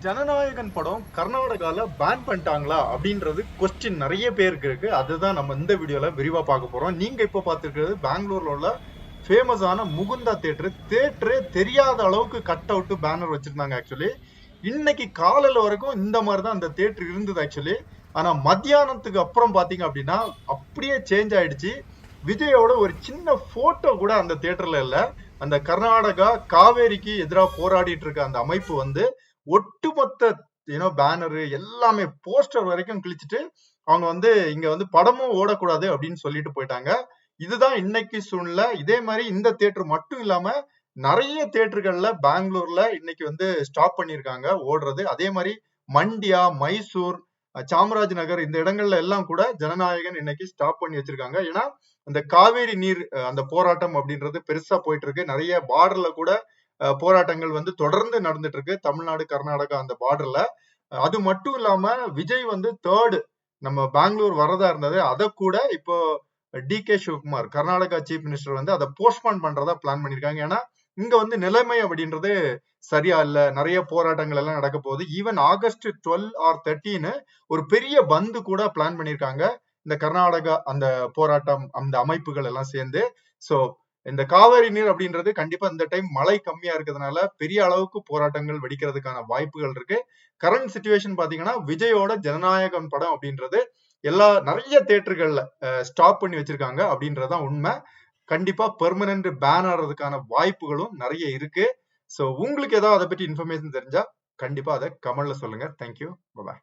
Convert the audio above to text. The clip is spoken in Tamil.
ஜனநாயகன் படம் கர்நாடகால பேன் பண்ணிட்டாங்களா அப்படின்றது கொஸ்டின் நிறைய பேருக்கு இருக்கு. அதுதான் நம்ம இந்த வீடியோல விரிவா பார்க்க போறோம். நீங்க இப்ப பார்த்திருக்கிறது பெங்களூர்ல உள்ள ஃபேமஸான முகுந்தா தேட்டர். தேட்டரே தெரியாத அளவுக்கு கட் அவுட் பேனர் வச்சிருந்தாங்க. ஆக்சுவலி இன்னைக்கு காலையில வரைக்கும் இந்த மாதிரி தான் அந்த தேட்டர் இருந்தது ஆக்சுவலி. ஆனா மத்தியானத்துக்கு அப்புறம் பாத்தீங்க அப்படின்னா அப்படியே சேஞ்ச் ஆயிடுச்சு. விஜயோட ஒரு சின்ன போட்டோ கூட அந்த தேட்டர்ல இல்ல. அந்த கர்நாடகா காவேரிக்கு எதிராக போராடிட்டு இருக்க அந்த அமைப்பு வந்து ஒட்டுமொத்த பேனரு எல்லாமே போஸ்டர் வரைக்கும் கிழிச்சிட்டு அவங்க வந்து இங்க வந்து படமும் ஓடக்கூடாது அப்படின்னு சொல்லிட்டு போயிட்டாங்க. இதுதான் இன்னைக்கு சூழ்நிலை. இதே மாதிரி இந்த தியேட்டர் மட்டும் இல்லாம நிறைய தியேட்டர்கள்ல பெங்களூர்ல இன்னைக்கு வந்து ஸ்டாப் பண்ணிருக்காங்க ஓடுறது. அதே மாதிரி மண்டியா, மைசூர், சாமராஜ் நகர் இந்த இடங்கள்ல எல்லாம் கூட ஜனநாயகன் இன்னைக்கு ஸ்டாப் பண்ணி வச்சிருக்காங்க. ஏன்னா அந்த காவேரி நீர் அந்த போராட்டம் அப்படின்றது பெருசா போயிட்டு இருக்கு. நிறைய பார்டர்ல கூட போராட்டங்கள் வந்து தொடர்ந்து நடந்துட்டு இருக்கு. தமிழ்நாடு கர்நாடகா அந்த பார்டர்ல. அது மட்டும் இல்லாம விஜய் வந்து தேர்ட் நம்ம பெங்களூர் வரதா இருந்தது. அதை கூட இப்போ DK. Sivakumar Karnataka chief minister வந்து அதை போஸ்ட்போன் பண்றதா பிளான் பண்ணிருக்காங்க. ஏன்னா இங்க வந்து நிலைமை அப்படின்றது சரியா இல்ல. நிறைய போராட்டங்கள் எல்லாம் நடக்க போகுது. ஈவன் ஆகஸ்ட் 12 ஆர் 13 ஒரு பெரிய பந்து கூட பிளான் பண்ணிருக்காங்க. இந்த கர்நாடகா அந்த போராட்டம் அந்த அமைப்புகள் எல்லாம் சேர்ந்து. சோ இந்த காவிரி நீர் அப்படின்றது கண்டிப்பா இந்த டைம் மழை கம்மியா இருக்கிறதுனால பெரிய அளவுக்கு போராட்டங்கள் வெடிக்கிறதுக்கான வாய்ப்புகள் இருக்கு. கரண்ட் சிச்சுவேஷன் பாத்தீங்கன்னா விஜயோட ஜனநாயகன் படம் அப்படின்றது நிறைய தியேட்டர்கள்ல ஸ்டாப் பண்ணி வச்சிருக்காங்க அப்படின்றதான் உண்மை. கண்டிப்பா பெர்மனன்ட் பேன் ஆறதுக்கான வாய்ப்புகளும் நிறைய இருக்கு. சோ உங்களுக்கு ஏதாவது அதை பத்தி இன்ஃபர்மேஷன் தெரிஞ்சா கண்டிப்பா அதை கமெண்ட்ல சொல்லுங்க. தேங்க்யூ. பாய்.